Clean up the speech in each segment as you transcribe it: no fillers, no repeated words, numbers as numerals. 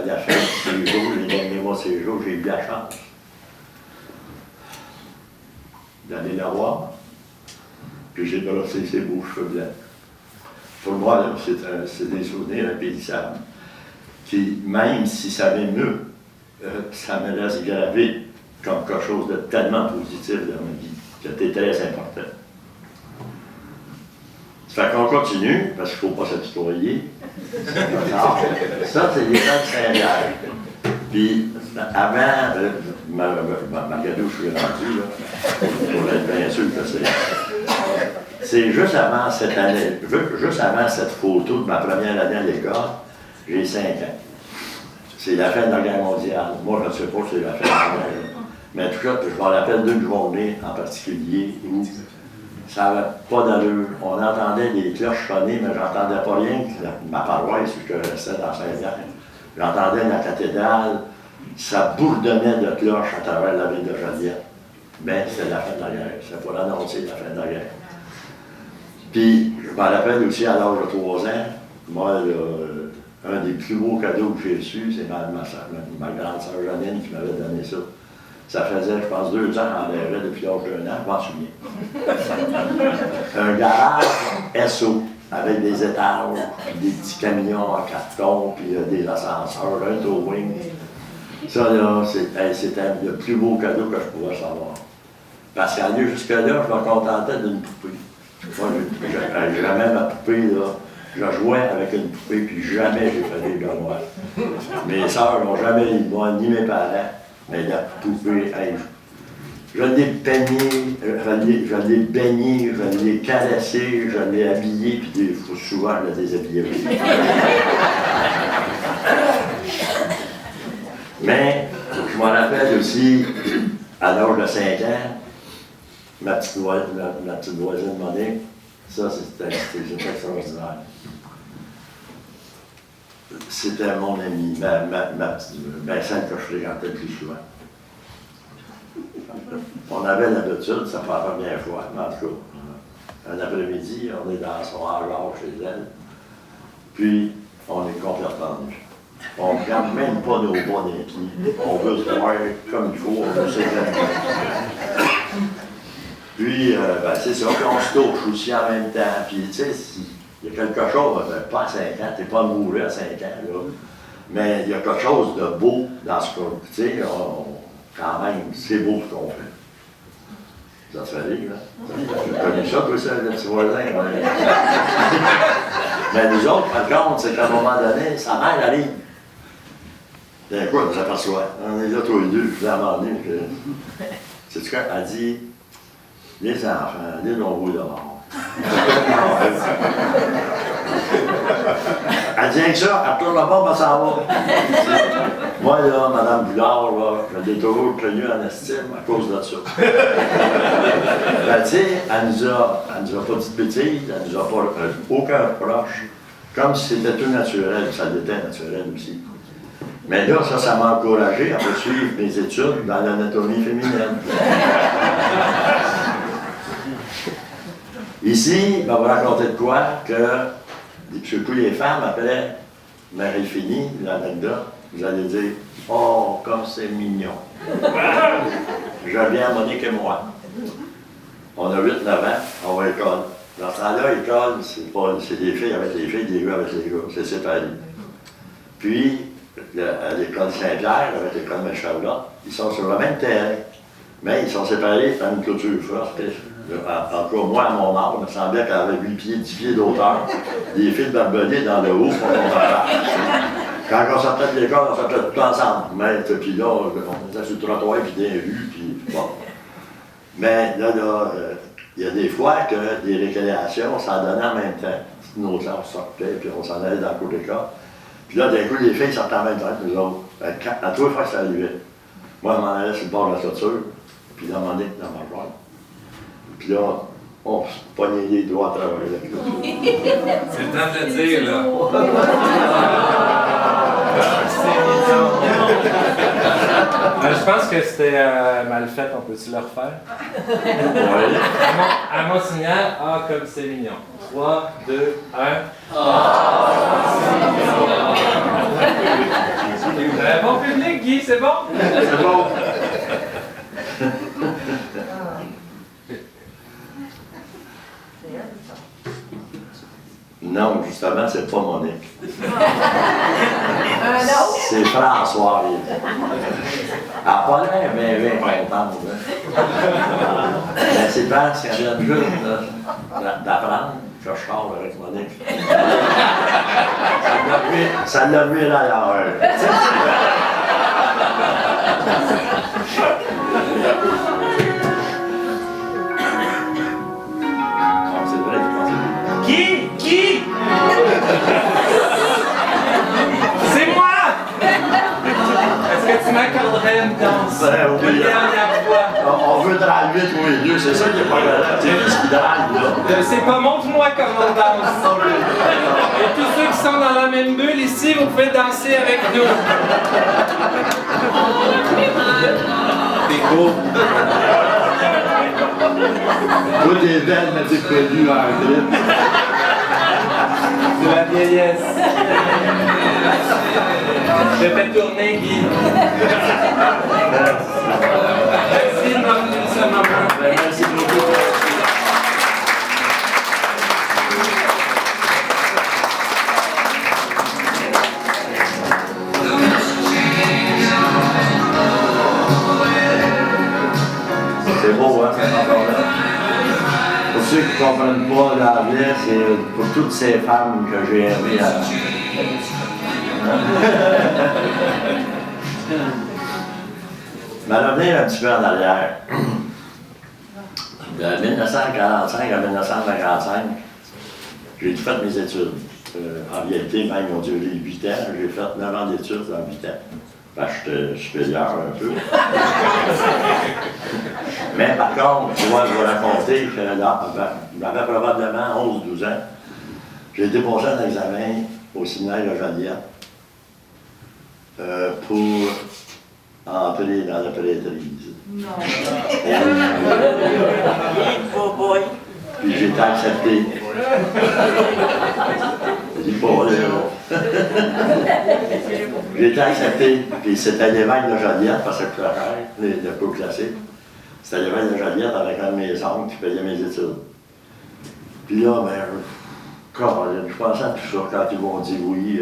la fin de ces jours, les derniers mois de ces jours, j'ai eu la chance d'aller la voir, puis j'ai brossé ses beaux cheveux blancs. Pour moi, là, c'est des souvenirs impérissables, qui, même si ça va mieux, ça me laisse gravé comme quelque chose de tellement positif dans ma vie, qui a été très important. Ça fait qu'on continue, parce qu'il ne faut pas s'habituer. Ça, c'est les temps de Saint-Pierre. Puis, avant, Margado, je suis rendu, là, pour être bien sûr que c'est juste avant cette année, juste avant cette photo de ma première année à l'école, j'ai 5 ans. C'est la fin de la guerre mondiale. Moi, je ne sais pas si c'est la fin de la guerre. Mais en tout cas, je me rappelle d'une journée en particulier où ça n'avait pas d'allure. On entendait des cloches sonner, mais j'entendais pas rien que ma paroisse, où je restais dans Saint-Pierre. J'entendais la cathédrale, ça bourdonnait de cloches à travers la ville de Joliette. Mais c'était la fin de la guerre. C'était pour annoncer la fin de la guerre. Puis, je me rappelle aussi à l'âge de 3 ans, moi, un des plus beaux cadeaux que j'ai reçus, c'est ma grande sœur Janine qui m'avait donné ça. Ça faisait, je pense, 2 ans en l'air depuis l'âge d'1 an, je m'en souviens. Un garage SO, avec des étages, puis des petits camions en carton, puis des ascenseurs, un towing. Ça, là, c'était le plus beau cadeau que je pouvais savoir. Parce qu'aller jusque-là, je me contentais d'une poupée. Moi, jamais ma poupée, là, je jouais avec une poupée, puis jamais j'ai fait des gars. Mes sœurs n'ont jamais eu moi, ni mes parents. Mais la poupée, hey, je l'ai baignée, je l'ai caressée, je l'ai habillée, puis souvent je la déshabillais. Mais je me rappelle aussi, à l'âge de 5 ans, ma petite voisine Monique, ça c'était extraordinaire. C'était mon amie, celle que je fréquentais le plus souvent. On avait l'habitude, ça fait la première fois, mais en tout cas, un après-midi, on est dans son hangar chez elle, puis on est complètement nus. On ne regarde même pas nos bas des pieds. On veut se voir comme il faut, on veut s'évaluer. Puis, c'est ça, puis on se touche aussi en même temps, puis tu sais, il y a quelque chose, pas à 5 ans, tu n'es pas mouru à 5 ans, là, mais il y a quelque chose de beau dans ce qu'on, tu sais, quand même, c'est beau ce qu'on fait. Ça se fait rire, là. Tu connais ça, toi, ça, le petit voisin? Mais nous autres, par contre, c'est qu'à un moment donné, sa mère arrive. D'un coup, elle nous aperçoit. On est là tous les deux, je vous ai demandé. Sais-tu quoi? Elle dit, les enfants, les longs dehors. Elle dit que ça, elle tourne pas, mais ça va. Moi, là, Mme Boulard, là, je l'ai toujours tenue en estime à cause de ça. Ben, tu sais, elle nous a pas dit de bêtises, elle nous a pas aucun reproche, comme si c'était tout naturel, ça l'était naturel aussi. Mais là, ça m'a encouragé à poursuivre mes études dans l'anatomie féminine. Ici, je vais vous raconter de quoi que, surtout les femmes, après Marie-Fini, l'anecdote, vous allez dire « Oh, comme c'est mignon! » Je viens à Monique et moi. On a 8-9 ans, on va à l'école. Dans ce temps-là, l'école, c'est des filles avec les filles, des gars avec les gars, c'est séparé. Puis, à l'école Saint-Pierre, avec l'école Mère-Charlotte, ils sont sur le même terrain, mais ils sont séparés par une clôture forte. En tout cas, moi, à mon âge, il me semblait qu'elle avait 8 pieds, 10 pieds d'auteur, des fils barbelés dans le haut pour qu'on s'en. Quand on sortait de l'école, on sortait tout ensemble. Mais, puis là, on était sur le trottoir, puis des rues, puis bon. Mais là, il y a des fois que des récréations, ça donnait en même temps. Nos classes sortaient, puis on s'en allait dans le cours d'école. Puis là, d'un coup, les filles sortaient en même temps que nous autres. À tous les fois, ça arrivait. Moi, je m'en allais sur le bord de la clôture, puis là, m'en est dans ma joie. Puis là, on se pognait les doigts à travers la clôture. C'est le temps de le dire, là. Je pense que c'était mal fait, on peut-tu le refaire? Oui. À mon signal, ah, comme c'est mignon. 3, 2, 1. Ah, c'est mignon! Guy, c'est bon? C'est bon. Non, justement, c'est pas Monique. C'est François. Elle n'a pas l'air bien contente. Mais c'est parce qu'elle vient juste d'apprendre que je sors avec Monique. Ça l'a vu d'ailleurs. C'est vrai, je pense. Qui? C'est moi! Est-ce que tu m'accorderais une danse? Une dernière fois. On veut draguer tous les deux, c'est ça qui est pas grave. C'est lui qui drague, là. C'est pas montre-moi comment on danse. Et tous ceux qui sont dans la même bulle ici, vous pouvez danser avec nous. C'est beau. Tout est belle, mais c'est connu en grippe. De la vieillesse. Je fais tourner Guy. Merci de m'avoir tenu ce moment. Merci beaucoup. C'est beau, hein, cette chanson-là. Pour ceux qui ne comprennent pas l'anglais, c'est pour toutes ces femmes que j'ai aimées avant. Je vais revenir un petit peu en arrière. De 1945 à 1955, j'ai fait mes études. En réalité, même, ils ont duré 8 ans. J'ai fait 9 ans d'études en 8 ans. Parce que j'étais supérieur un peu. Mais par contre, moi, je vais raconter que j'avais probablement 11 ou 12 ans. J'ai déposé un examen au séminaire de Joliette pour entrer dans la prêtrise. Non. Puis j'ai été accepté. Dis pas, là. J'ai été accepté, puis c'était l'évêque de Joliette, parce que je préfère, le peu classique. C'était l'évêque de Joliette avec un de mes oncles qui payait mes études. Puis là, ben, je pensais à tout ça quand ils m'ont dit oui,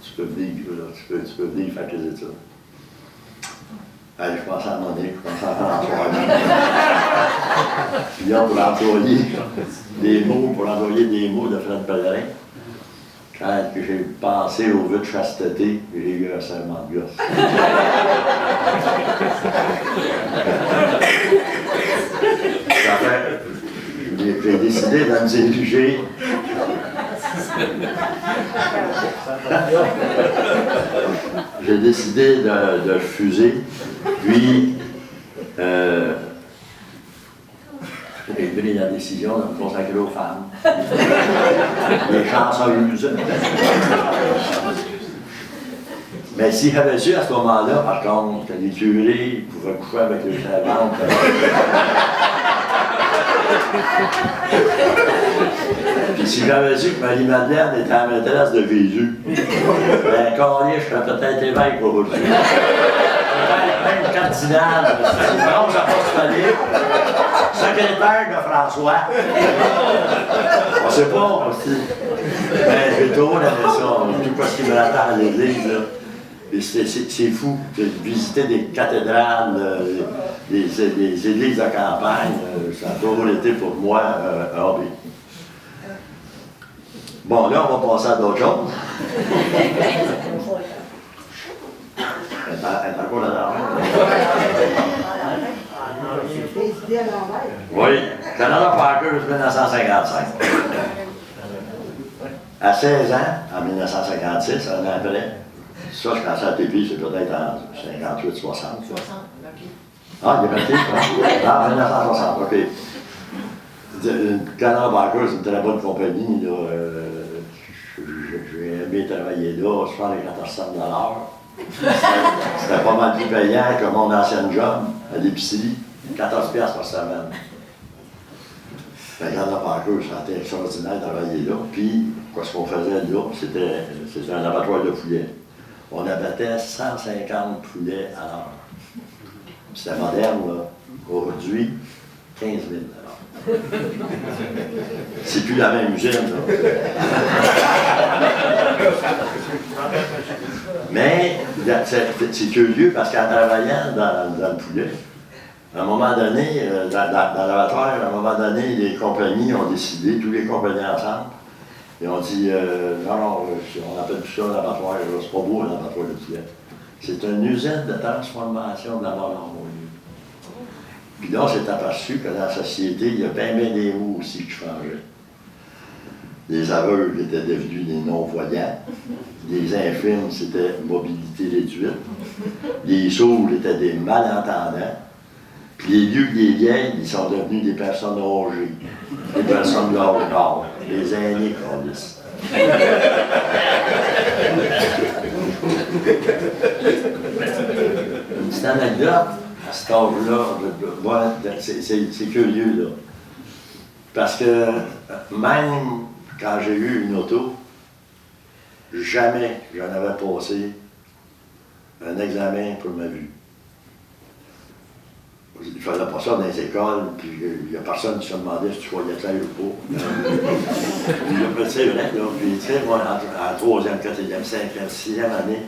tu peux venir, là, tu peux venir faire tes études. Allez, je pensais à Monique, je pensais à François. Puis là, pour employer des mots de Fred Pellerin, quand j'ai pensé au vœu de chasteté, j'ai eu un serment de gosse. J'ai décidé de me diriger. J'ai décidé de refuser, puis j'ai pris la décision de me consacrer aux femmes. Les chanceuses. Mais si j'avais su à ce moment-là, par contre, que les curés pouvaient coucher avec les servantes, puis si j'avais su que Marie-Madeleine était la maîtresse de Jésus, ben, Cornier, je serais peut-être évêque aujourd'hui. Même cardinal, bronze apostolique, secrétaire de François. On sait pas aussi. Mais j'ai toujours aimé ça, tout ce qui me l'attend à l'église, là. C'est fou de visiter des cathédrales, des églises de campagne. Ça a toujours été pour moi un hobby. Bon, là, on va passer à d'autres choses. Elle est encore là-dedans. Oui, Canada Parker, 1955. À 16 ans, en 1956, un an après, ça, je pensais à TV, c'est peut-être en 58, 60. Ah, il est resté, quoi. En 1960, OK. Canada Parker, c'est une très bonne compagnie. J'ai aimé travailler là, 74 cents de l'heure. C'était pas mal plus payant que mon ancien job à l'épicerie, 14$ par semaine. Canada Parker, c'était extraordinaire de travailler là. Puis, ce qu'on faisait là, c'était un laboratoire de fouillet. on abattait 150 poulets à l'heure. C'était moderne, là. Aujourd'hui, 15 000 à l'heure. C'est plus la même usine, là. Mais c'est curieux parce qu'en travaillant dans le poulet, à un moment donné, dans l'abattoir, à un moment donné, les compagnies ont décidé, tous les compagnies ensemble, et on dit non, on appelle plus ça l'abattoir, c'est pas beau un abattoir de poulet. C'est une usine de transformation de la mort en moulu. Puis là, on s'est aperçu que dans la société, il y a bien des mots aussi qui changeaient. Les aveugles étaient devenus des non-voyants. Les infirmes, c'était mobilité réduite. Les sourds étaient des malentendants. Puis les vieux et les vieilles, ils sont devenus des personnes âgées. Des personnes de l'âge d'or. Les aînés, câlisse. Une petite anecdote à cet âge-là, c'est curieux, là. Parce que même quand j'ai eu une auto, jamais j'en avais passé un examen pour ma vue. Il ne faisait pas ça dans les écoles, puis il n'y a personne qui se demandait si tu voyais clair ou pas. C'est vrai, là. Puis, tu sais, moi, en 3e, 4e, 5e, 6e année,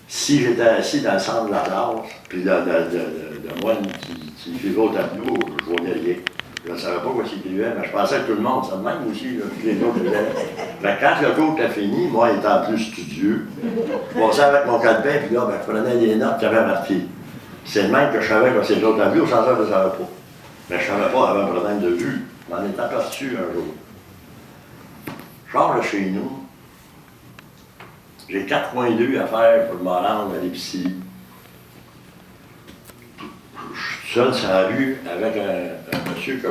si j'étais assis dans le centre de la classe, puis de moi qui suivait au tableau, je voyais rien. Je ne savais pas quoi s'écrivait, mais je pensais que tout le monde, ça de même aussi, là, puis les autres étaient. Quand le cours était fini, moi étant plus studieux, je passais avec mon calepin, puis là, je prenais les notes qui avaient marqué. C'est le même que je savais que c'est l'autre tableau, sans ça, je ne savais pas. Mais je ne savais pas, j'avais un problème de vue. Je m'en étais aperçu un jour. Je sors de chez nous. J'ai 4,2 à faire pour me rendre à l'épicerie. Je suis seul sur la rue avec un monsieur que